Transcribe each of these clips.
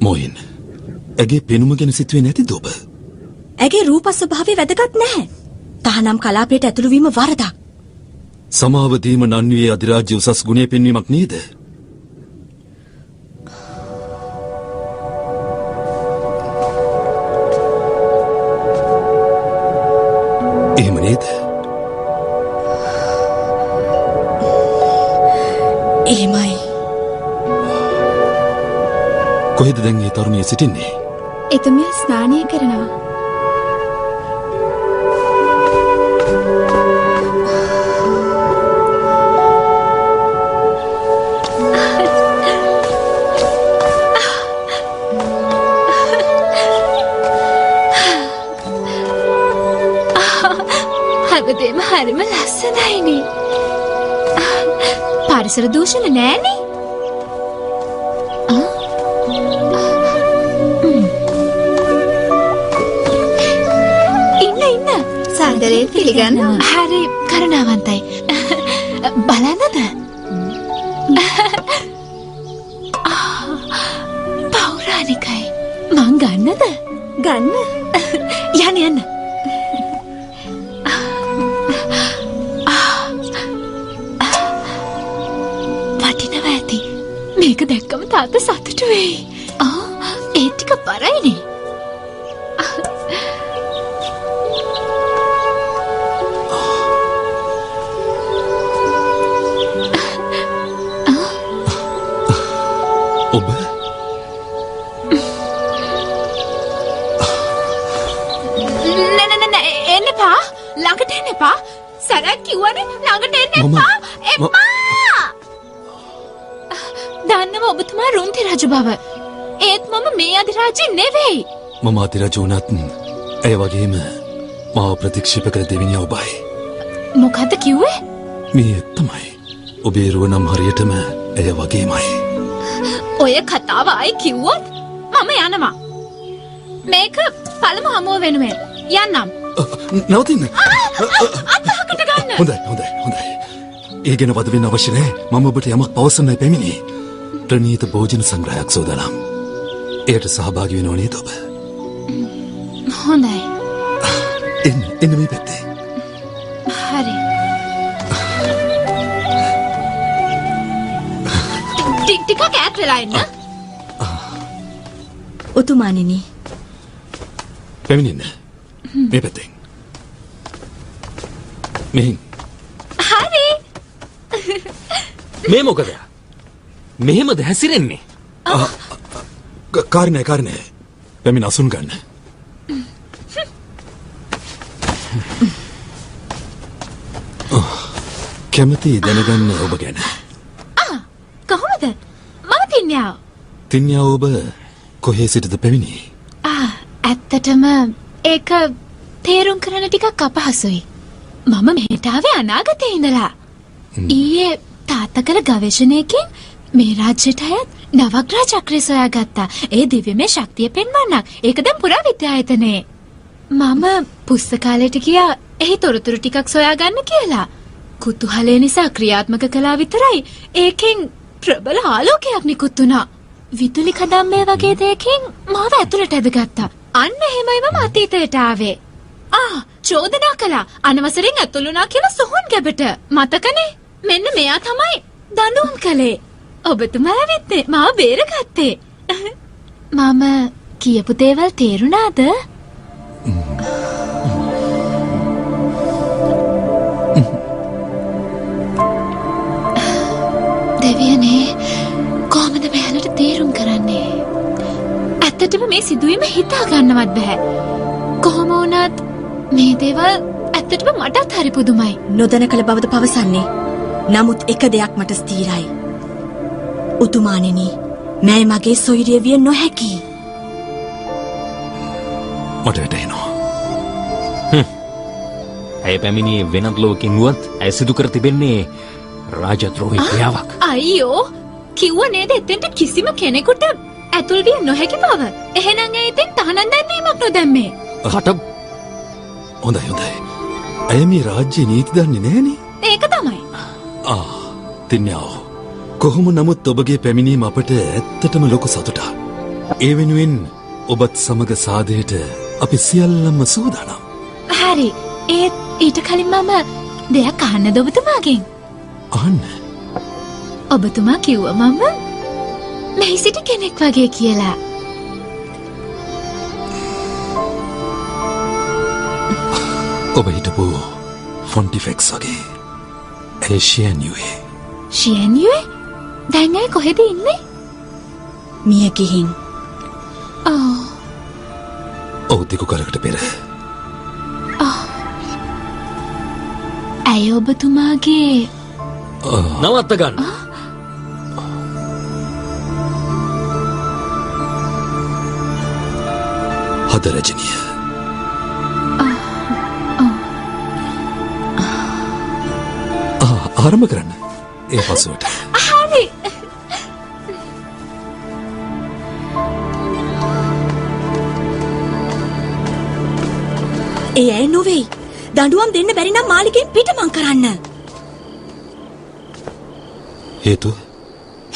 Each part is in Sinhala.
මොයින් ඇගේ පෙනුම ගැන සිතුවේ නැතිද ඔබ? ඇගේ රූප ස්වභාවය වැදගත් නැහැ. තහනම් කලාපයට ඇතුළු වීම වරදක්. සමාව දීම නන්වියේ අධිරාජ්‍ය උසස් ගුණය පෙන්වීමක් නේද? එහෙම නේද? එහෙමයි. කොහෙද දැන් මේ තරුණිය සිටින්නේ? එතුමිය ස්නානය කරනවා. හැමදේම හරිම ලස්සනයිනේ. පරිසර දූෂණ නෑනේ. සාදරයෙන් පිළිගන්නවා. හරි කරුණාවන්තයි. බලන්නද? පෞරාණිකයි. මං ගන්නද? ගන්න. යන්න යන්න. වටිනවා ඇති. මේක දැක්කම තාත්තා සතුටු වෙයි. ඒ ටික බරයිනේ. ඔබ නෑ එන්න එපා. ළඟට එන්න එපා. සරක් කිව්වනේ ළඟට එන්න එපා. එපා. දන්නව ඔබතුමා රුන්ති රජු බව. ඒත් මම මේ අධිරාජ්‍ය නෙවෙයි. මම අධිරජු වුණත් ඇය වගේම මාව ප්‍රතික්ෂේප කළ දෙවෙනි ඔබයි. මොකද්ද කිව්වේ? මේ තමයි. ඔබේ රුව නම් හරියටම ඇය වගේමයි. ඔය කතාව ආයි කිව්වොත් මම යනවා. මේක පළමු හමුව වෙනුවෙන් යන්නම්. නවතින්න. අතහකට ගන්න. හොඳයි. ඒ ගැන වද වෙන්න අවශ්‍ය නැහැ. මම ඔබට යමක් පවසන්නයි පැමිණි. ප්‍රණීත භෝජන සංග්‍රහයක් සෝදානම්. එයට සහභාගී වෙනව නේද ඔබ? හොඳයි. එන්න මේ පැත්තේ. හරි. ටිකක් ඈත් වෙලා ඉන්න. උතුමාණෙනි. පැමිණෙන්න. මේ පැත්තෙන්. මෙහින්. හරි. මේ මොකද? මෙහෙමද හැසිරෙන්නේ? කාරණේ. පැමිණ අසුන් ගන්න. කැමති දැනගන්න ඔබ ගැන. කොහොමද? මම තින්යාව. තින්යාව ඔබ කොහේ සිටද පැමිණි? ඇත්තටම ඒක තේරුම් කරන්න ටිකක් අපහසුයි. මම මෙහෙට ආවේ අනාගතේ ඉඳලා. ඊයේ තාත්තා කළ ගවේෂණයකින් මේ රාජ්‍යයට අයත් නවග්‍රහ චක්‍රය සොයාගත්තා. ඒ දිව්‍යමය ශක්තිය පෙන්වන්නක්. ඒක දැන් පුරාවිද්‍යායතනයේ. මම පුස්තකාලයට ගියා එහි තොරතුරු ටිකක් සොයාගන්න කියලා. කුතුහලය නිසා ක්‍රියාත්මක කළා විතරයි. ඒකෙන් ප්‍රබල ආලෝකයක් නිකුත් වුණා. විදුලි කදම්බය වගේ දෙයකින් මාව ඇතුළට ඇදගත්තා. අන්න එහෙමයි මම අතීතයට ආවේ. චෝදනා කළා. අනවසරෙන් ඇතුළු වුණා කියලා සොහොන් ගැබට. මතකනේ? මෙන්න මෙයා තමයි දඬුවම් කළේ. ඔබතුමා ඇවිත් මාව බේරගත්තේ. මම කියපු දේවල් තේරුණාද? දෙවියනේ කොහොමද මෙයාලට තේරුම් කරන්නේ? ඇත්තටම මේ සිදුවීම හිතා ගන්නවත් බෑ. කොහොම වුණත් මේ දේවල් ඇත්තටම මටත් හරි පුදුමයි. නොදැන කළ බවද පවසන්නේ. නමුත් එක දෙයක් මට ස්ථිරයි. උතුමාණෙනි, මෑ මගේ සොයුරිය විය නොහැකි. මට වැටහෙනවා. ඇය පැමිණියේ වෙනත් ලෝකකින් වුවත් ඇය සිදු කර තිබෙන්නේ රාජද්‍රෝහී ක්‍රියාවක්. අයියෝ, කිව්ව නේද එතෙන්ට කිසිම කෙනෙකුට ඇතුල් විය නොහැකි බව. එහෙනම් ඇය එතෙන් තහනම් දැන්වීමක් නොදැම්මේ. හොඳයි. ඇය මේ රාජ්‍ය නීති දන්නේ නැහනේ. ඒක තමයි. තින්යාව. කොහොම නමුත් ඔබගේ පැමිණීම අපට ඇත්තටම ලොකු සතුටක්. ඒ වෙනුවෙන් ඔබත් සමග සාදයට අපි සියල්ලම සූදානම්. හරි. ඒත් ඊට කලින් මම දෙයක් අහන්නද ඔබතුමාගෙන්? අහන්න. ඔබතුමා කිව්වා මම මෙහි සිටි කෙනෙක් වගේ කියලා. ඔබ හිටපු ෆොන්ටිෆෙක්ස් වගේ. ඒෂියන් යුවේ. ෂියන්යුවේ? දැන් ඇයි කොහෙද ඉන්නේ? මිය ගිහින්. ඔව් දෙකු කරකට පෙර. ඇය ඔබතුමාගේ නවත්ත ගන්න. හද රජනිය. ආරම්භ කරන්න. ඒ පසුවට. හරි. ඒ ඇය නොවෙයි. දඬුවම් දෙන්න බැරි නම් මාලිකෙන් පිටමං කරන්න. හේතුව?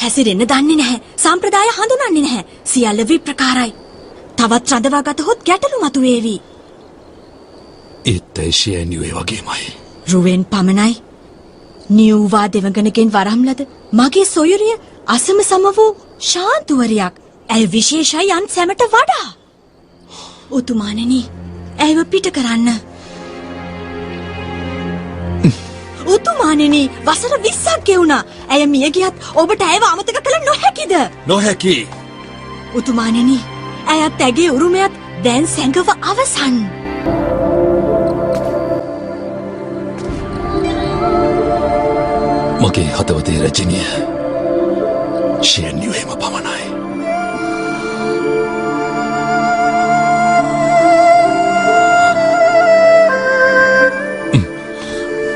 හැසිරෙන්න දන්නේ නැහැ. සම්ප්‍රදාය හඳුනන්නේ නැහැ. සියල්ල විප්‍රකාරයි. තවත් රඳවා ගතහොත් ගැටලු මතුවේවි. ඒත් ඒෂියන් යුවේ වගේමයි. රුවෙන් පමණයි. නියුවා දෙවඟනගෙන් වරම්ලද මගේ සොයුරිය අසම සම වූ ශාන්තුවරයක්. ඇය විශේෂයි අන් සැමට වඩා. උතුමාණෙනි, ඇයව පිට කරන්න. උතුමාණෙනි, වසර 20ක් ගෙවුණා. ඇය මිය ගියත් ඔබට ඇයව අමතක කළ නොහැකිද? නොහැකි. උතුමාණෙනි, ඇයත් ඇගේ උරුමයත් දැන් සැඟව අවසන්. මගේ හදවතේ රජනිය ෂියන් යුවේම පමණයි.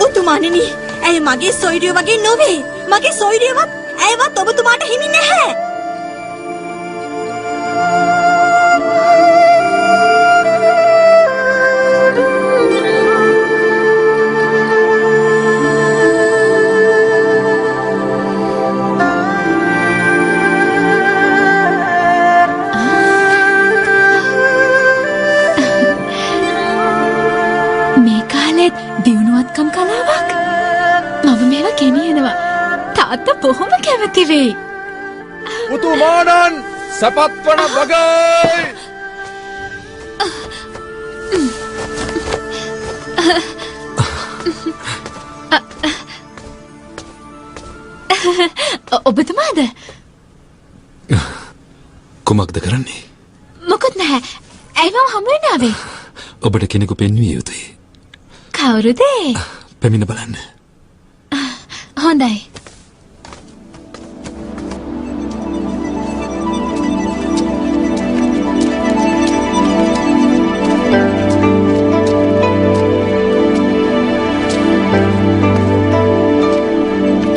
උතුමාණෙනි, ඇය මගේ සොයුරිය වගේ නොවේ. මගේ සොයුරියවත් ඇයවත් ඔබතුමාට හිමි නැහැ. මේ කාලෙත් දියුණුවත්කම් කලාවක්. මම මේවා ගෙනියනවා. තාත්තා බොහොම කැමති වෙයි. උතුමාණන් සපත්වන බගයි! ඔබතුමාද? කුමක්ද කරන්නේ? මොකුත් නැහැ. ඇයි මම හමු වෙන්න ආවේ? ඔබට කෙනෙකු පෙන්විය යුතුයි. කවුරුද? පැමිණ බලන්න. හොඳයි.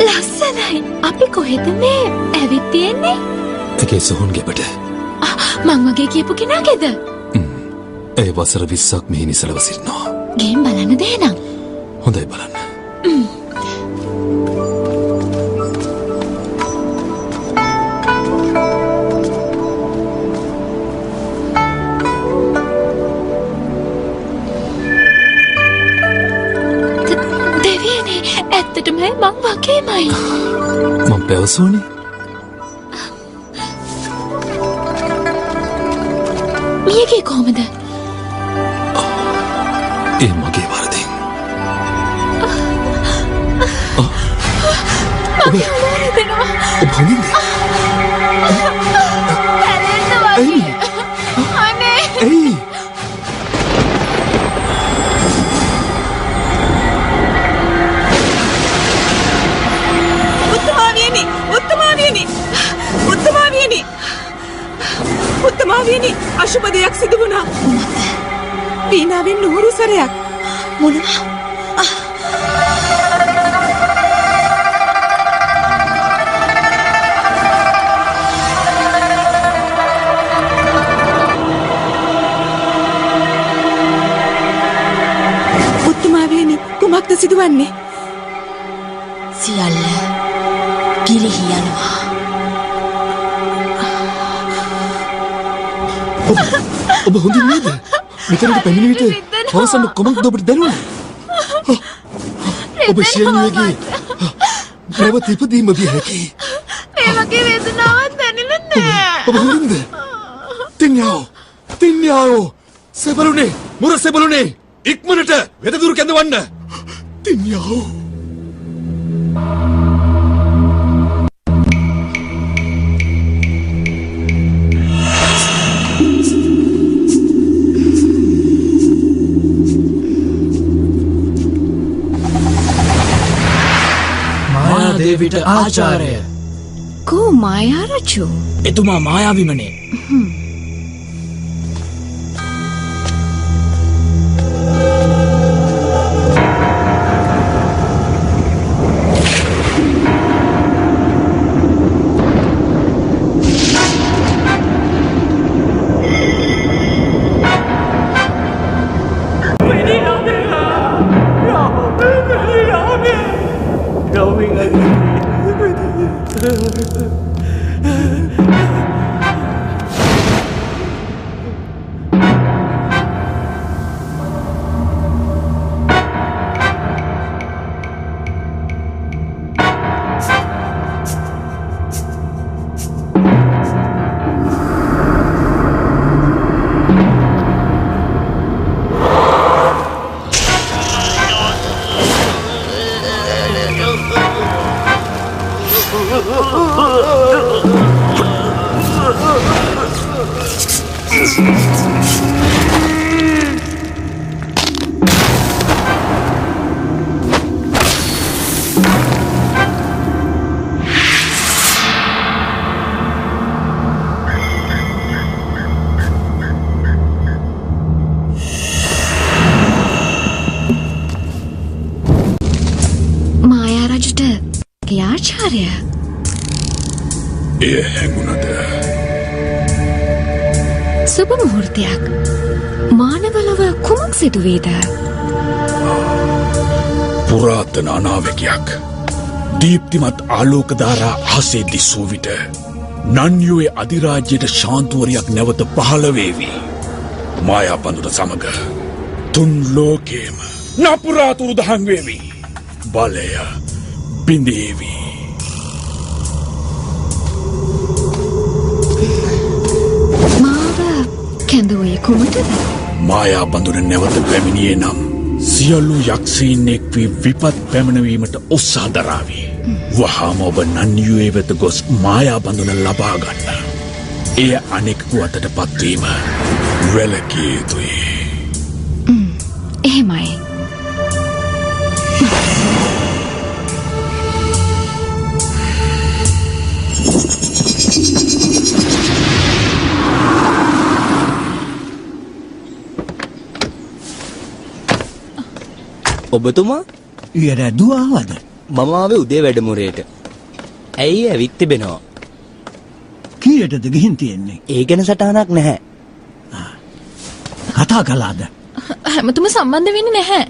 ලස්සනයි. අපි කොහෙද මේ ඇවිත් තියෙන්නේ? ඒකේ සොහොන් ගෙබට. මං වගේ කියපු කෙනාගේද? ඒ වසර 20ක් මෙහි නිසලව සිටිනවා. ගේම් බලන්න දෙනම්. හොඳයි බලන්න. දෙවියනේ, ඇත්තටම මං වගේමයි. මම පැවසුවනේ. මියගේ කොහමද? ඒ මගේ වරදින්. මගේ අලුවර දෙනවා. ඔබ හොඳින්ද? ඇලෙන්න වගේ. අනේ. ඇයි? උත්තමාවියනි, අශුභ දෙයක් සිදු වුණා. වීණාවෙන් නුහුරු සරයක්. මොනවා? උත්තමාවියනි, කුමක්ද සිදුවන්නේ? සියල්ල ගිලිහි යනවා. ඔබ හොඳින් නේද? මෙතනට පැමිණ විට අවසන් කොමක්ද ඔබට දැනුනේ? ඔබ ශේනියගේ නැවත ඉපදීම විය හැකියි. මේ වගේ වේදනාවක් දැනෙන්නේ නැහැ. ඔබ හොඳින්ද? තින්යාව සෙබළුනේ මුර සෙබළුනේ ඉක්මනට වෙදදුරු කැඳවන්න. තින්යාව මායාදේවිට ආචාර්ය. කෝ මායාරචු? එතුමා මායාවිමනේ. ආචාර්ය ඒ හැඟුණද සුබ මුහුර්තයක් මානවලව කුමක් සිදුවේද? පුරාතන අනාවැකියක් දීප්තිමත් ආලෝක ධාරා අහසේ දිස්සූ විට නන්යුවේ අධිරාජ්‍යයට ශාන්තුවරයක් නැවත පහළ වේවි. මායා පඳුර සමග තුන් ලෝකේම නපුරාතුරු දහන් වේවි. බලය බිඳේවි. මාව කැඳවුවේ කුමටද? මායා බඳුන නැවත පැමිණියේ නම් සියලු යක්ෂයින් එක් වී විපත් පැමිණවීමට උත්සාහ දරාවි. වහාම ඔබ නන්යුවේ වෙත ගොස් මායා බඳුන ලබා ගන්න. එය අනෙකු අතට පත්වීම වැළකිය යුතුයි. එහෙමයි. ඔබතුමා ඊට දුවාවද? මම ආවේ උදේ වැඩමුරේට. ඇයි ඇවිත් තිබෙනවා? කීයටද ගිහින් තියෙන්නේ? ඒ ගැන සටහනක් නැහැ. කතා කළාද? හැමතුම සම්බන්ධ වෙන්නේ නැහැ.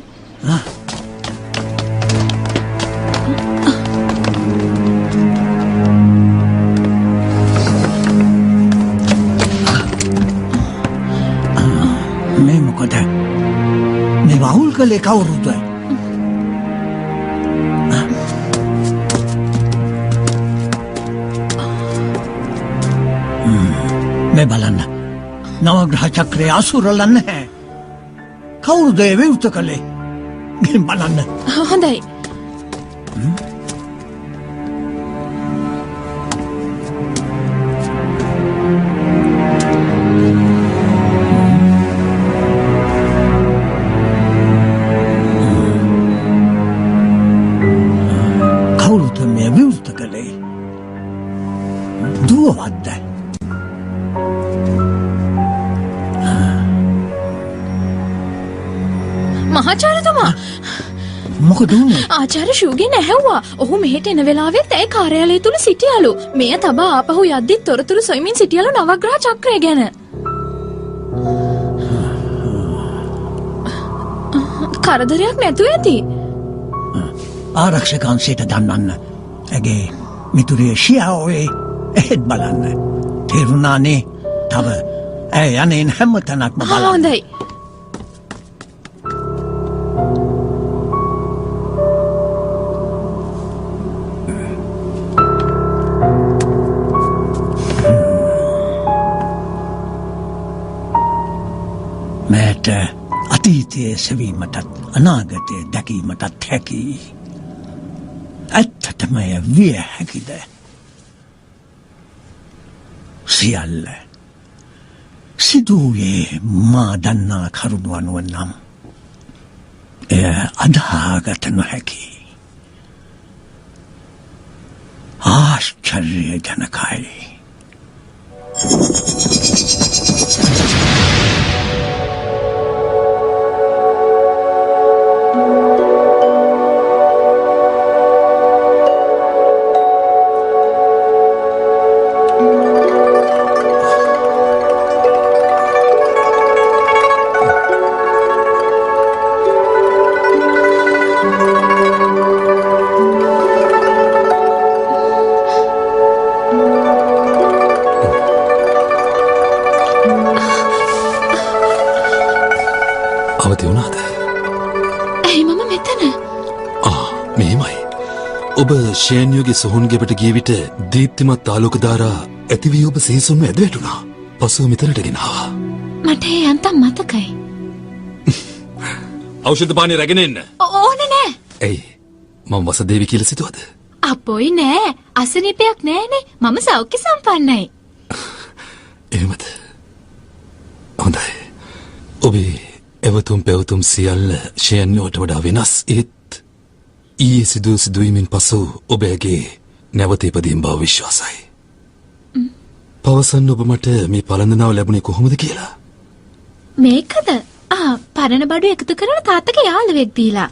මේ මොකද? මේ වහුල් කළේ කවුරුද? මේ බලන්න. නවග්‍රහ චක්‍රය අසුරල නැහැ. කවුරුද ඒ විවෘත කළේ? ගෙන් බලන්න. හොඳයි. කවුරුද මේ විවෘත කළේ? දුවවද්ද? මහාචාර්යතුමා මොකද වුනේ? ආචාර්ය ෂූගෙන් ඇහැව්වා. ඔහු මෙහෙට එන වෙලාවෙත් ඇයි කාර්යාලය තුල සිටියලු. මෙය තබා ආපහු යද්දි තොරතුරු සොයමින් සිටියලු නවග්‍රහ චක්‍රය ගැන. කරදරයක් නැතුව ඇති. ආරක්ෂකංශයට දන්වන්න. ඇගේ මිතුරිය ෂියාෝවේ එහෙත් බලන්න. තේරුණානේ. තව ඇය යනයෙන් හැම තැනක්ම බලන්න. හොඳයි. මෑට අතීතයේ සෙවීමටත් අනාගතය දැකීමටත් හැකි. ඇත්තටම එය විය හැකිද? සියල්ල සිදුවේ මා දන්නා කරුණු අනුව නම් එය අදහාගත නොහැකි. ආශ්චර්යජනකයි. අවදි වුණාද? ඇයි මම මෙතන? මෙහෙමයි. ඔබ ෂේන්යුගේ සොහොන් ගෙබට ගිය විට දීප්තිමත් ආලෝක ධාරා ඇති වී ඔබ සිහිසුන්ව ඇද වැටුණා. පසුව මෙතනට ගෙනාවා. මට ඒ යන්තම් මතකයි. ඖෂධ පානේ රැගෙන එන්න. ඕනේ නෑ. ඇයි? මම වසදේවි කියලා සිතුවද? අපොයි නෑ. අසනීපයක් නෑනේ. මම සෞඛ්‍ය සම්පන්නයි. එහෙමද? හොඳයි. ඔබේ එවතුම් පැවතුම් සියල්ල ෂේන්යුවට වඩා වෙනස්. ඒත් ඊයේ සිදුවීමෙන් පසු ඔබගේ නැවත ඉපදීම බව විශ්වාසයි. පවසන්න ඔබ මට මේ පළඳනාව ලැබුණේ කොහොමද කියලා? මේකද? පරණ බඩු එකතු කරන තාත්තගේ යාළුවෙක් දීලා.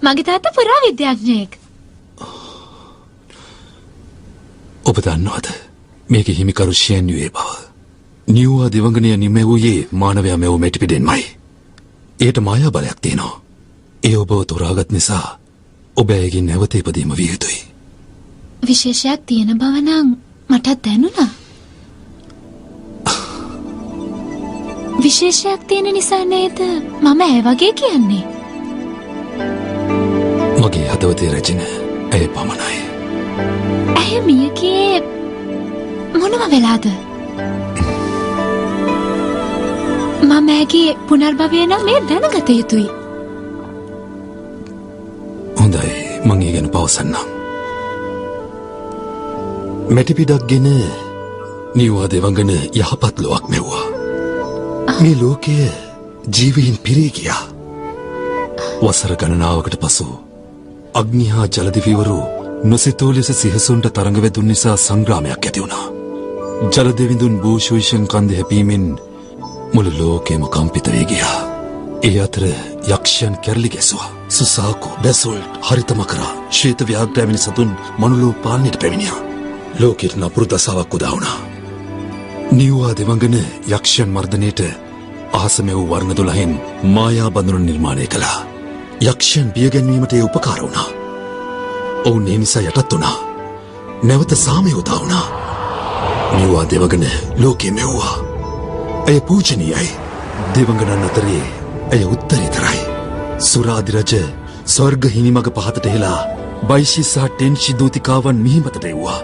මගේ තාත්තා පුරා විද්‍යාඥයෙක්. ඔබ දන්නවද මේක හිමිකරු ෂේන්යුවේ බව? නියුවා දිවංගනය නිමැවූයේ මානවයා මෙව මෙටිපිඩෙන්මයි. එයට මායා බලයක් තියෙනවා. ඒ ඔබව තොරාගත් නිසා ඔබ ඇයගෙන් නැවත ඉපදීම විය යුතුයි. විශේෂයක් තියෙන බව නම් මටත් දැනුණා. විශේෂයක් තියෙන නිසා නේද මම ඇය වගේ කියන්නේ? මගේ හදවතේ රැජින ඇය පමණයි. ඇය මියගේ මොනව වෙලාද? මම ඇගේ පුනර්භවය නම් මේ දැනගත යුතුයි. හොඳයි, මං ඒ ගැන පවසන්නම්. මැටිපිඩක් ගෙන නියුවා දෙවඟන යහපත් ලොවක් මෙව්වා. මේ ලෝකය ජීවීන් පිරී ගියා. වසර ගණනාවකට පසු අග්නි හා ජලදිවිවරු නොසිතූ ලෙස සිහසුන්ට තරඟ වැදුන් නිසා සංග්‍රාමයක් ඇති වුණා. ජලදෙවිඳුන් භූෂවිෂන් කන්ද හැපීමෙන් මුළු ලෝකෙම කම්පිත වී ගියා. ඒ අතර යක්ෂයන් කැරලි ගැසුවා. සුසාකෝ, බැසොල්ට්, හරිතමකරා, ශ්වේත ව්‍යාග්‍රය වැනි සතුන් මනුලෝ පාලනයට පැමිණියා. ලෝකෙට නපුරු දසාවක් උදා වුණා. නියුවා දෙවඟන යක්ෂයන් මර්ධනයට අහසම වූ වර්ණ 12න් මායා බඳුන නිර්මාණය කළා. යක්ෂයන් බියගැන්වීමට ඒ උපකාර වුණා. ඔවුන් ඒ නිසා යටත් වුණා. නැවත සාමය උදා වුණා. නියුවා දෙවඟන ලෝකෙ මෙව්වා. ඇය පූජනීයයි. දෙවඟනන් අතරේ ඇය උත්තරීතරයි. සුරාදි රජ ස්වර්ග හිමිමග පහතට හෙලා බයිෂි සහ ටෙන්ෂි දූතිකාවන් මිහිමතට එව්වා.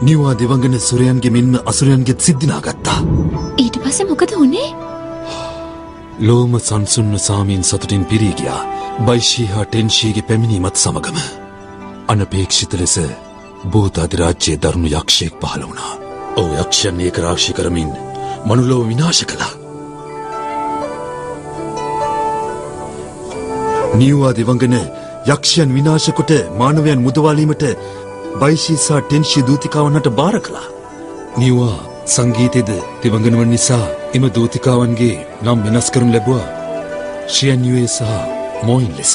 නියුවා දෙවඟන සුරයන්ගේ මෙන්ම අසුරයන්ගෙත් සිද්ධිනා ගත්තා. ඊට පස්සේ මොකද වුනේ? ලෝම සංසුන්න සාමීන් සතුටින් පිරී ගියා. බයිෂි හා ටෙන්ෂිගේ පැමිණීමත් සමගම අනපේක්ෂිත ලෙස භූත අධිරාජ්‍යයේ දරුණු යක්ෂයෙක් පහළ වුණා. ඔහු යක්ෂයන් ඒකරාශී කරමින් මනුලොව විනාශ කළා. නියුවා දෙවඟන යක්ෂයන් විනාශ කොට මානවයන් මුදවාලීමට බයිෂි සහ ටෙන්ෂි දූතිකාවන්ට බාර කළා. නියුවා සංගීතයේද දෙවඟනවන් නිසා එම දූතිකාවන්ගේ නම් වෙනස් කරනු ලැබුවා ෂියන්යුවේ සහ මොයින් ලෙස.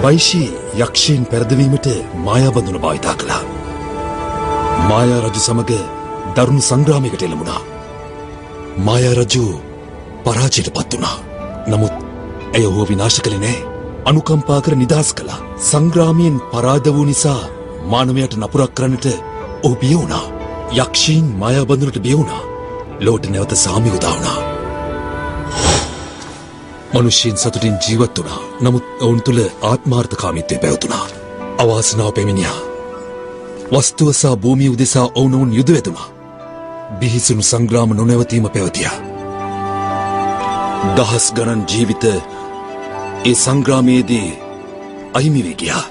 බයිෂි යක්ෂයන් පෙරදවීමට මායා බඳුන භාවිතා කළා. මායා රජු සමග දරුණු සංග්‍රාමයකට එළඹුණා. මායා රජු පරාජයට පත් වුණා. නමුත් ඇය ඔහුව විනාශ කළේ නෑ. අනුකම්පා කර නිදහස් කළා. සංග්‍රාමයෙන් පරාද වූ නිසා මානවයට නපුරක් කරන්නට ඔහු බිය වුණා. යක්ෂීන් මායා බඳුනට බිය වුණා. ලෝට නැවත සාමි උදා වුණා. මනුෂ්‍යයන් සතුටින් ජීවත් වුණා. නමුත් ඔවුන් තුළ ආත්මාර්ථකාමීත්වය පැවතුණා. අවාසනාව පැමිණියා. වස්තුව සහ භූමිය උදෙසා ඔවුනොවුන් යුද වැදුණා. බිහිසුණු සංග්‍රාම නොනැවතීම පැවතියා. දහස් ගණන් ජීවිත ඒ සංග්‍රාමයේදී අහිමි වී ගියා.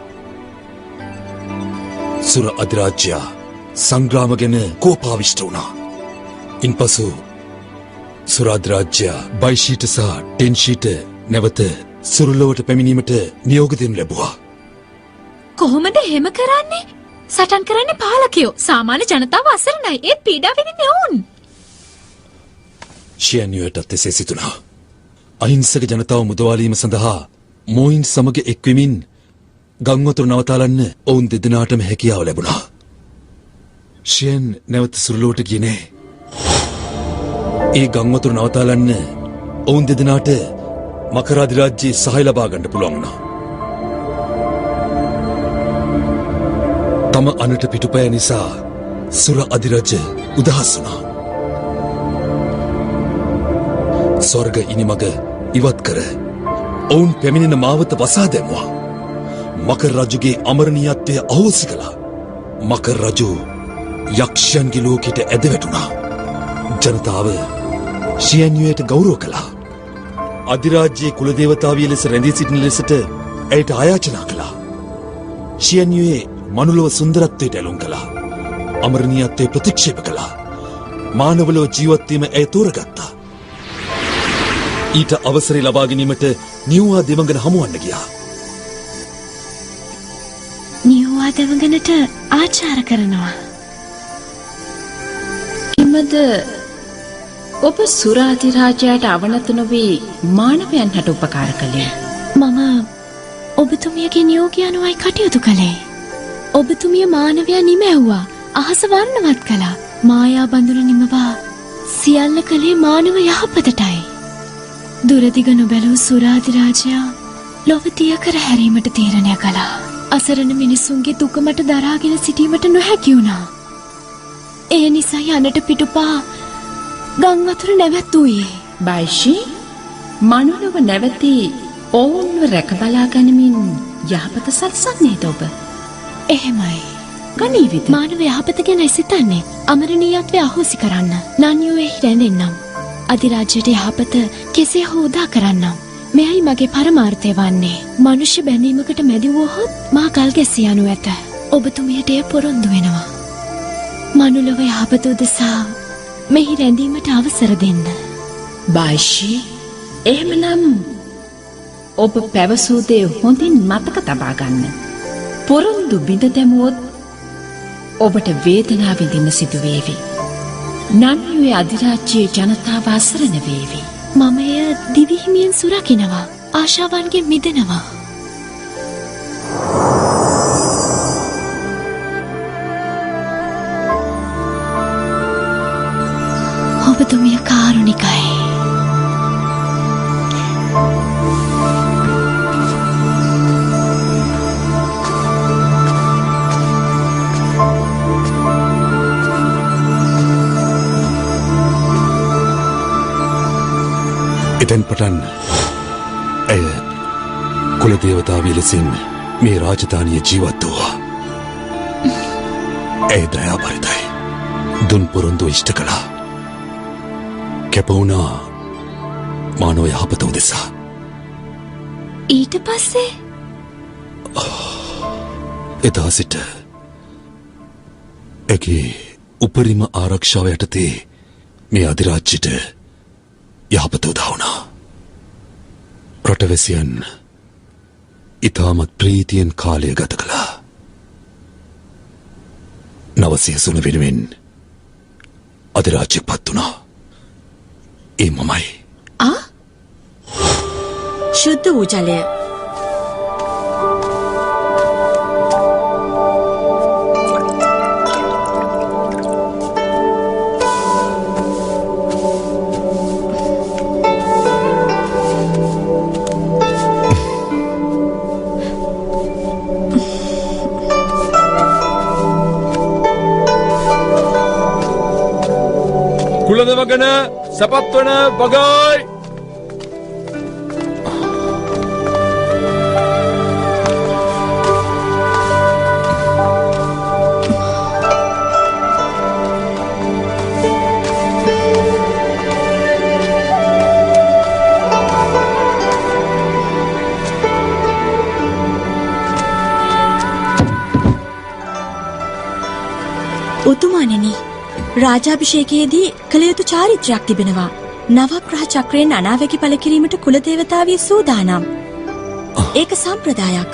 සුර අධිරාජ්‍යයා සංග්‍රාම ගැන කෝපාවිෂ්ඨ වුණා. ඉන්පසු සුර අධිරාජ්‍යයා බයිෂීට සහ ටෙන්ෂීට නැවත සුරලොවට පැමිණීමට නියෝග දෙනු ලැබුවා. කොහොමද එහෙම කරන්නේ? සටන් කරන්නේ පාලකයෝ. සාමාන්‍ය ජනතාව අසරණයි. ඒත් පීඩා විඳින්නේ ඔවුන්. ෂියන්යුවටත් එසේ සිතුණා. අහිංසක ජනතාව මුදවාලීම සඳහා මෝයින් සමග එක්වෙමින් ගංවතුර නවතාලන්න ඔවුන් දෙදෙනාටම හැකියාව ලැබුණා. ෂියන් නැවත සුරලුවට ගියේ නෑ. ඒ ගංවතුර නවතාලන්න ඔවුන් දෙදෙනාට මකර අධිරාජ්‍යයේ සහාය ලබා ගන්න පුළුවන් වුණා. තම අනට පිටුපය නිසා සුර අධිරජ උදහස් වුණා. ස්වර්ග ඉනිමග ඉවත් කර ඔවුන් පැමිණෙන මාවත වසා දැමුවා. මකර රජුගේ අමරණීයත්වය අහෝසි කළා. මකර රජු යක්ෂයන්ගේ ලෝකෙට ඇද වැටුණා. ජනතාව ෂියන්යුයට ගෞරව කළා. අධිරාජ්‍යයේ කුලදේවතාවිය ලෙස රැඳී සිටින ලෙසට ඇයට ආයාචනා කළා. ෂියන්යුයේ මනුලොව සුන්දරත්වයට ඇලුම් කළා. අමරණීයත්වය ප්‍රතික්ෂේප කළා. මානවලව ජීවත්වීම ඇය තෝරගත්තා. ඊට අවසරය ලබා ගැනීමට නියුවා දෙවඟන හමුවන්න ගියා. නියුවා දෙවඟනට ආචාර කරනවා. එමද ඔබ සුර අධිරාජයාට අවනත නොවී මානවයන් හට උපකාර කළේ? මම ඔබතුමියගේ නියෝගය අනුවයි කටයුතු කළේ. ඔබතුමිය මානවයා නිමැව්වා. අහස වර්ණවත් කළා. මායා බඳුන නිමවා සියල්ල කළේ මානව යහපතටයි. දුරදිග නොබැලූ සුර අධිරාජයා ලොව තිය කර හැරීමට තීරණය කළා. අසරණ මිනිසුන්ගේ දුක මට දරාගෙන සිටීමට නොහැකි වුණා. ඒ නිසා යනට පිටුපා ගම් වතුර නැවැත්වුයේ. බයිෂී මනුලොව නැවතී ඔවුන්ව රැකබලා ගනිමින් යහපත සලසන්නේද ඔබ? එහෙමයි. ගනීවිද? මානව යහපත ගැනයි සිතන්නේ. අමරණීයත්වය අහෝසි කරන්න. නන්යුවේහි රැඳෙන්නම්. අධිරාජ්‍යයට යහපත කෙසේ හෝ උදා කරන්නම්. මෙයයි මගේ පරමාර්ථය වන්නේ. මනුෂ්‍ය බැඳීමකට මැදි වුවහොත් මා කල් ගැසී යනු ඇත. ඔබතුමියට එය පොරොන්දු වෙනවා. මනුලොව යහපත උදෙසා මෙහි රැඳීමට අවසර දෙන්න. බයිෂී එහෙමනම් ඔබ පැවසූ දේ හොඳින් මතක තබා ගන්න. පොරොන්දු බිඳ දැමුවොත් ඔබට වේදනාව විඳින්න සිදු වේවි. නන්යුවේ අධිරාජ්‍යයේ ජනතාව අසරණ වේවි. මම එය දිවිහිමියෙන් සුරකිනවා. ආශාවන්ගෙන් මිදෙනවා. ඔබතුමිය කාරුණිකයි. එතැන් පටන් ඇය කුලදේවතාවිය ලෙසින් මේ රාජධානිය ජීවත් වූවා. ඇය දයාබරිතයි. දුන් පොරොන්දු ඉෂ්ට කළා. කැපවුණා මානව යහපත උදෙසා. ඊට පස්සේ එදා සිට ඇගේ උපරිම ආරක්ෂාව යටතේ මේ අධිරාජ්‍යයට යහපත උදා වුණා. රටවැසියන් ඉතාමත් ප්‍රීතියෙන් කාලය ගත කළා. නවසියසුන වෙනුවෙන් අධිරාජ්‍යයක් පත් වුණා. ඒ මමයි. ශුද්ධ වූ ජලය. කුලදෙවගන සැපත්වන බගයි. උතුමාණෙනි, රාජාභිෂේකයේදී කළ යුතු චාරිත්‍රයක් තිබෙනවා. නවග්‍රහ චක්‍රයෙන් අනාවැකි පළ කිරීමට කුලදේවතාවිය සූදානම්. ඒක සම්ප්‍රදායක්.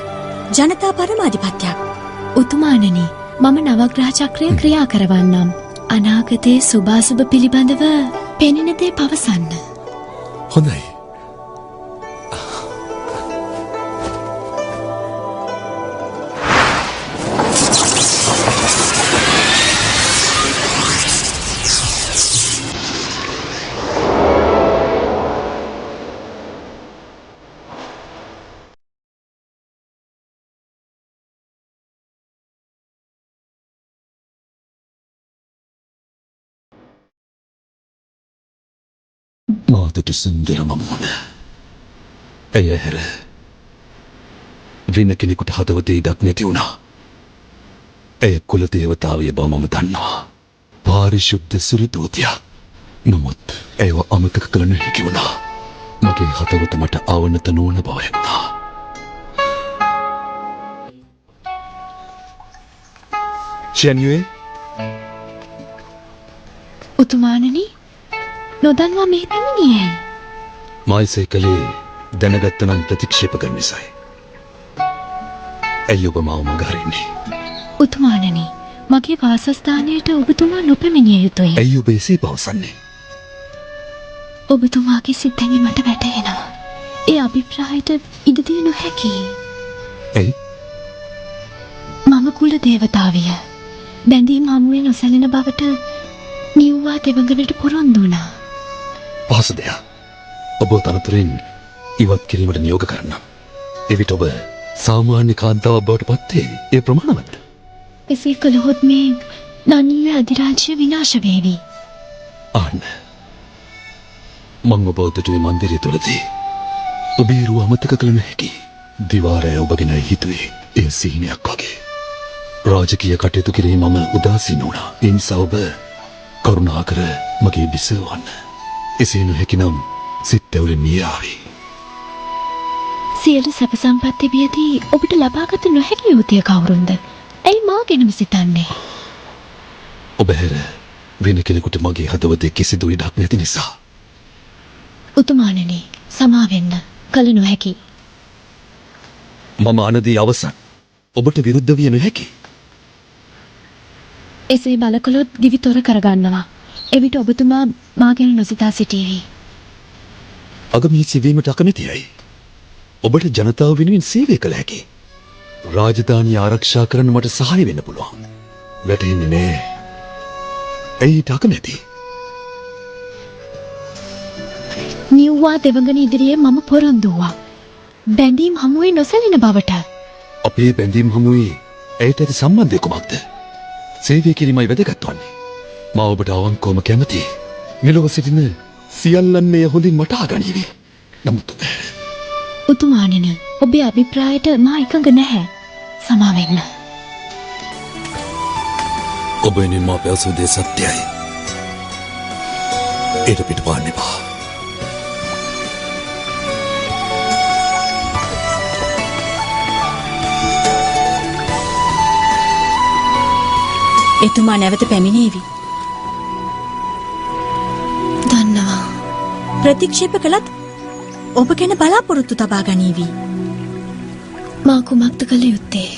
ජනතා පරමාධිපත්‍යයක්. උතුමාණෙනි, මම නවග්‍රහ චක්‍රය ක්‍රියා කරවන්නම්. අනාගතයේ සුභාසුභ පිළිබඳව පෙනෙන දේ පවසන්න. හොඳයි. මාතට සුන්දරම මුණ. ඇය හැර වෙන කෙනෙකුට හදවතේ ඉඩක් නැති වුණා. ඇය කුල දේවතාවිය බව මම දන්නවා. පාරිශුද්ධ සුරදූතිය. නමුත් ඇයව අමතක කළ නොහැකි වුණා. මගේ හදවත මට අවනත නොවන බව හැඟුණා. චෙන්යුවේ උතුමාණෙනි, නොදන්වා මෙහි පැමිණියේ. මායිසේ කලේ දැනගත්ත නම් ප්‍රතික්ෂේප කරන නිසායි. ඇයි ඔබ මාව මගහරින්නේ? උතුමාණෙනි, මගේ වාසස්ථානයට ඔබතුමා නොපැමිණිය යුතුයි. ඇයි ඔබ එසේ පවසන්නේ? ඔබතුමාගේ සිතෙන් මට වැටහෙනවා. ඒ අභිප්‍රායට ඉඩ දිය නොහැකි. ඇයි? මම කුල දේවතාවිය. බැඳීම් හමුවේ නොසැලෙන බවට නිව්වා දෙවඟනට පොරොන්දු වුණා. පහසු දෙයක්. ඔබ තනතුරෙන් ඉවත් කිරීමට නියෝග කරන්නම්. එවිට ඔබ සාමාන්‍ය කාන්තාවක් බවට පත්වේ. ඒ ප්‍රමාණවත්ද? එසේ කළහොත් මේ නනීය අධිරාජ්‍ය විනාශ වේවි. අන්න. මං ඔබ උදටුවේ මන්දිරය තුළදී ඔබේ රුව අමතක කළ නොහැකි. දිවාරය ඔබ ගැන හිතුවේ එය සිහිනයක් වගේ. රාජකීය කටයුතු කිරීම මම උදාසීන වුණා. ඒ නිසා ඔබ කරුණාකර මගේ බිසවන්න. එසේ නොහැකි නම් සිත් ඇවුලෙන් මිය ආවි. සියලු සැප සම්පත් තිබියදී ඔබට ලබාගත නොහැකි යුතිය කවුරුන්ද? ඇයි මා ගැනම සිතන්නේ? ඔබ හැර වෙන කෙනෙකුට මගේ හදවතේ කිසිදු ඉඩක් නැති නිසා. උතුමාණෙනි, සමා වෙන්න. කල නොහැකි. මම අනදී අවසන්. ඔබට විරුද්ධ විය නොහැකි. එසේ බල කළොත් දිවි තොර කරගන්නවා. එවිට ඔබතුමා මා ගැන නොසිතා සිටීවි. අගමී සිවීමට අකමැතියයි. ඔබට ජනතාව වෙනුවෙන් සේවය කළ හැකි. රාජධානිය ආරක්ෂා කරන්න මට සහාය වෙන්න පුළුවන්. වැටහෙන්නේ නෑ. ඇයි ඊට අකමැති? නිව්වා දෙවඟන ඉදිරියේ මම පොරොන්දු වුණා. බැඳීම් හමුවේ නොසැලෙන බවට. අපේ බැඳීම් හමුවේ ඇයට ඇති සම්බන්ධය කුමක්ද? සේවය කිරීමයි වැදගත් වන්නේ. මා ඔබට අවංකවම කැමතියි. මෙලොව සිටින සියල්ලන් මෙය හොඳින් වටහා ගනීවි. නමුත් උතුමාණෙනි, ඔබේ අභිප්‍රායට මා එකඟ නැහැ. සමා වෙන්න. ඔබ වෙනුවෙන් මා පැවසූ දේ සත්‍යයි. ඊට පිටපාන්න එපා. එතුමා නැවත පැමිණේවි. දන්නවා. ප්‍රතික්ෂේප කළත් ඔබ ගැන බලාපොරොත්තු තබා ගනීවි. මා කුමක්ද කළ යුත්තේ?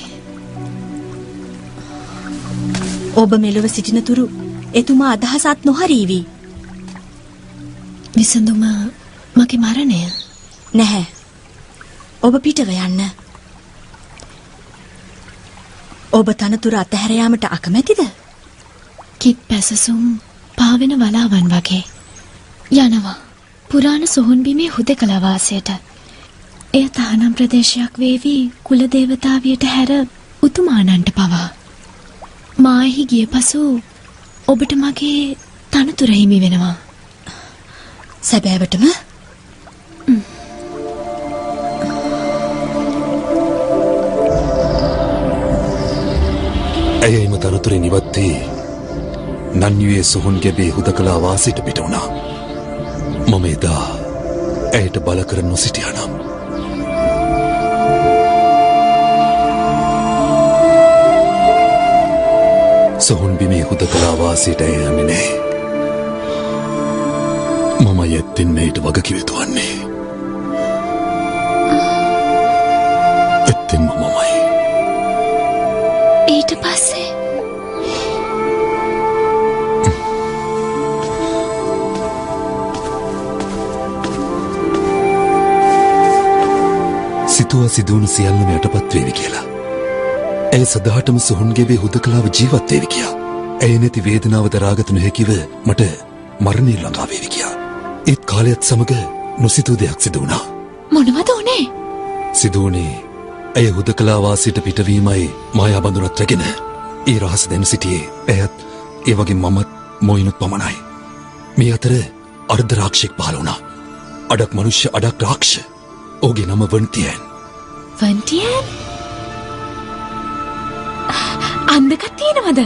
ඔබ මෙලොව සිටින තුරු එතුමා අදහසත් නොහරීවි. විසඳුම මගේ මරණය? නැහැ. ඔබ පිටව යන්න. ඔබ තනතුර අතහැර යාමට අකමැතිද? කිත් පැසසුම් පාවෙන වලාවන් වගේ යනවා. පුරාණ සොහොන් බිමේ හුදෙකලා වාසයට. එය තහනම් ප්‍රදේශයක් වේවි කුල දේවතාවියට හැර උතුමාණන්ට පවා. මාෙහි ගිය පසු ඔබට මගේ තනතුර හිමි වෙනවා. සැබෑවටම ඇය එම තනතුරෙන් ඉවත් වී නන්වියේ සොහොන් ගැබේ හුදකලා වාසයට පිට වුණා. මම එදා ඇයට බල කර නොසිටියා නම් සොහොන් බිමේ හුදකලා වාසයට ඇය යන්නේ නැහැ. මම යැත්තෙන් මෙයට වගකිව යුතු වන්නේ. ඇත්තෙන්ම මමයි. ඊට පස්සේ සිතුවා සිදුවුණු සියල්ලම යටපත් වේවි කියලා. ඇය සදාටම සොහොන් ගෙවේ හුදකලාව ජීවත් වේවි කියා. ඇය නැති වේදනාව දරාගත නොහැකිව මට මරණය ළඟා වේවි කියා. ඒත් කාලයත් සමග නොසිතූ දෙයක් සිදු වුණා. මොනවද උනේ? සිදු වුණේ ඇය හුදකලා වාසයට පිටවීමයි මායා බඳුනත් රැගෙන ඒ රහස දැන සිටියේ ඇයත් ඒ වගේ මමත් මොයිනුත් පමණයි. මේ අතර අර්ධ රාක්ෂයෙක් පහළ වුණා. අඩක් මනුෂ්‍ය අඩක් රාක්ෂ. ඔහුගේ නම වන්තියන්. වන්ටියන්? අන්දකත් තියෙනවද?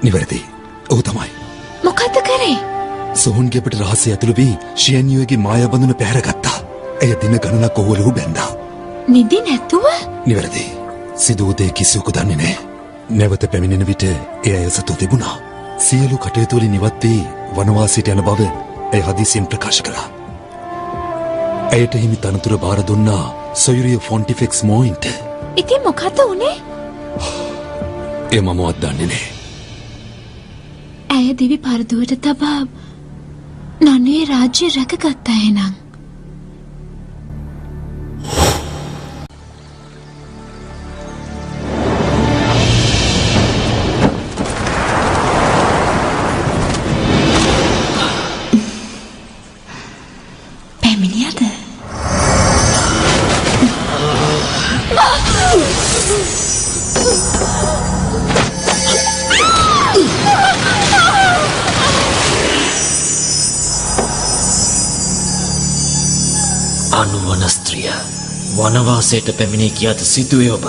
නිවැරදි. ඔහු තමයි. මොකද්ද කරේ? සොහොන් ගෙපට රහසය ඇතුළු වී ෂියන්යුවගේ මායා බඳුන පැහැරගත්තා. ඇය දින ගණනක් ඔහුව ලුහු බැන්දා. නිදි නැතුව? නිවැරදි. සිදු වූ දේ කිසිවෙකු දන්නේ නැහැ. නැවත පැමිණෙන විට එය ඇය සතු තිබුණා. සියලු කටයුතු වලින් ඉවත් වී වනවාසයට යන බව ඇය හදිසියෙන් ප්‍රකාශ කළා. ඇයට හිමි තනතුර බාර දුන්නා සොයුරිය ෆොන්ටිෆෙක්ස් මෝයින්ට. ඉතින් මොකද්ද උනේ? එය මමවත් දන්නේ නැහැ. ඇය දිවි පරදුවට තබා නනුවේ රාජ්‍ය රැකගත්තා එහෙනම්. පැමිණියද? අනුවන ස්ත්‍රිය වනවාසයට පැමිණේ කියාද සිදුවේ ඔබ?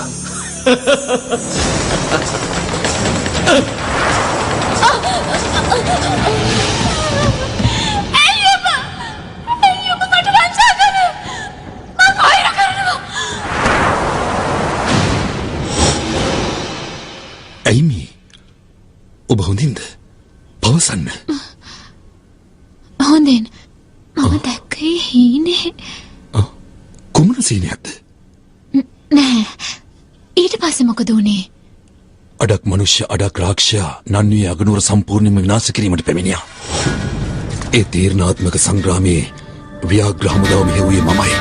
ඇයිමි? ඔබ හොඳින්ද? පවසන්න. හොඳින්. මම දැක්කේ හීනේ. කුමන සීනයක්ද? නෑ. ඊට පස්සේ මොකද වුනේ? අඩක් මනුෂ්‍ය අඩක් රාක්ෂයා නන්වියේ අගනුවර සම්පූර්ණයෙන්ම විනාශ කිරීමට පැමිණියා. ඒ තීරණාත්මක සංග්‍රාමයේ ව්‍යාග්‍ර හමුදාව මෙහෙවුවේ මමයි.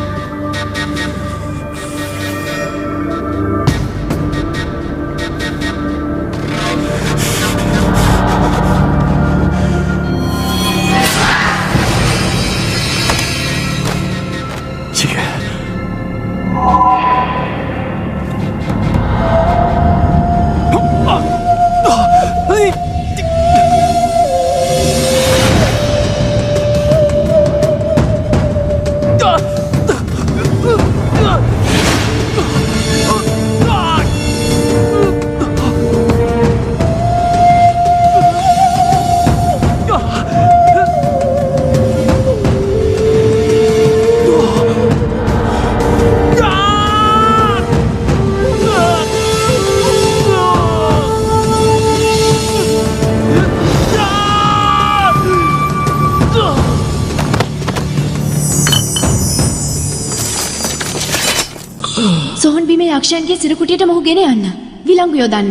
සොහොන් බිමේ යක්ෂයන්ගේ සිරකුටියට මොහු ගෙන යන්න. විලංගු යොදන්න.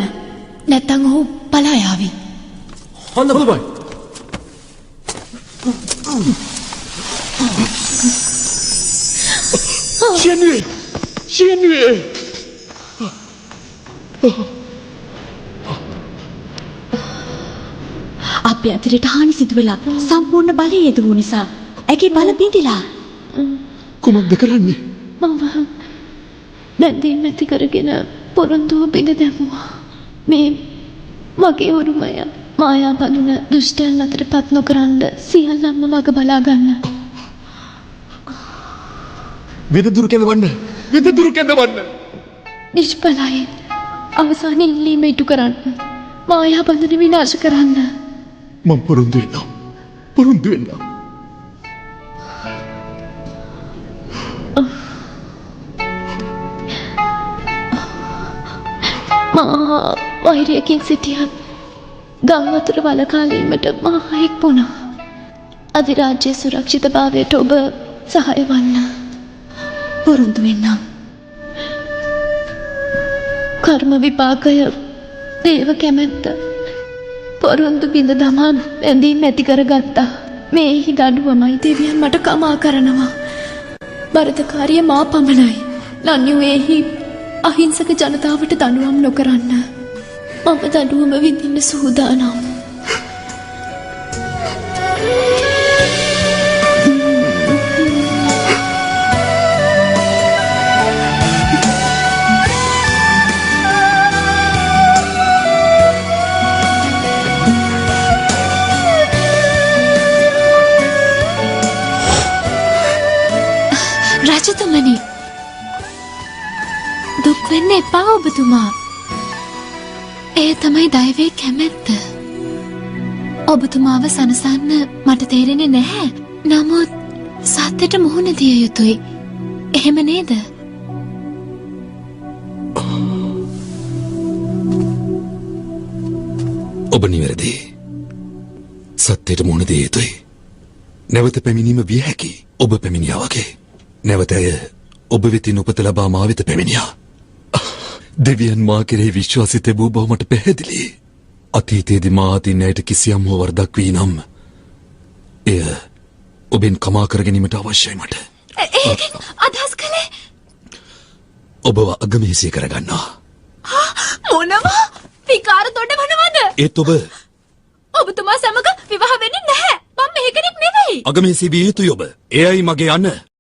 නැත්තම් ඔහු පලා යාවි. හොඳ බයි. ෂියන්වේ. අපේ අතරට හානි සිදු වෙලා සම්පූර්ණ බලය යෙදුණු නිසා ඇගේ බල බිඳිලා. කුමක්ද කරන්නේ? මම බැඳීම් ඇති කරගෙන පොරොන්දුව බිඳ දැමුවා. මේ මගේ උරුමය. මායා බඳුන දුෂ්ටයන් අතර පත් නොකරන්න සියල්ලන්ම මග බලා ගන්න. වෙනදුරු කැඳවන්න. වෙනදුරු කැඳවන්න. නිෂ්ඵලයි. අවසානයේ ඉල්ලීම ඉටු කරන්න. මායා බඳුන විනාශ කරන්න. මම පොරොන්දු වෙනවා. පොරොන්දු වෙනවා. මා වෛරයකින් සිටියත් ගම් වතුර වලකාලීමට මා එක් වුණා. අධිරාජ්‍යයේ සුරක්ෂිතභාවයට ඔබ සහාය වන්න. පොරොන්දු වෙන්නම්. කර්ම විපාකය දේව කැමැත්ත පොරොන්දු බිඳ දමා බැඳීම් ඇති කරගත්තා. මේ දඬුවමයි දෙවියන් මට කමා කරනවා. බරදකාරිය මා පමණයි. ලන්යුවේහි අහිංසක ජනතාවට දඬුවම් නොකරන්න. මම දඬුවම විඳින්න සූදානම්. රජතුමනි, දුක් වෙන්න එපා ඔබතුමා. ඒ තමයි දෛවයේ කැමැත්ත. ඔබතුමාව සනසන්න මට තේරෙන්නේ නැහැ. නමුත් සත්‍යට මුහුණ දිය යුතුයි. එහෙම නේද? ඔබ නිවැරදි. සත්‍යයට මුහුණ දිය යුතුයි. නැවත පැමිණීම විය හැකි. ඔබ පැමිණියා වගේ. නැවත ඇය ඔබ වෙතින් උපත ලබා මා වෙත පැමිණියා. දෙවියන් මා කෙරෙහි විශ්වාසය තිබූ බව මට පැහැදිලි. අතීතයේදී මා අතින් ඇයට කිසියම් හෝ වරදක් වී නම් එය ඔබෙන් කමා කර ගැනීමට අවශ්‍යයි මට. ඒකෙන් අදහස් කළේ ඔබව අගමේසිය කරගන්නවා. මොනවා? විකාර දොඩවනවද? ඒත් ඔබ ඔබතුමා සමග විවාහ වෙන්නේ නැහැ. මම මෙහෙ කෙනෙක් නෙවෙයි. අගමේසිය විය යුතුයි ඔබ. එයයි මගේ අන්න.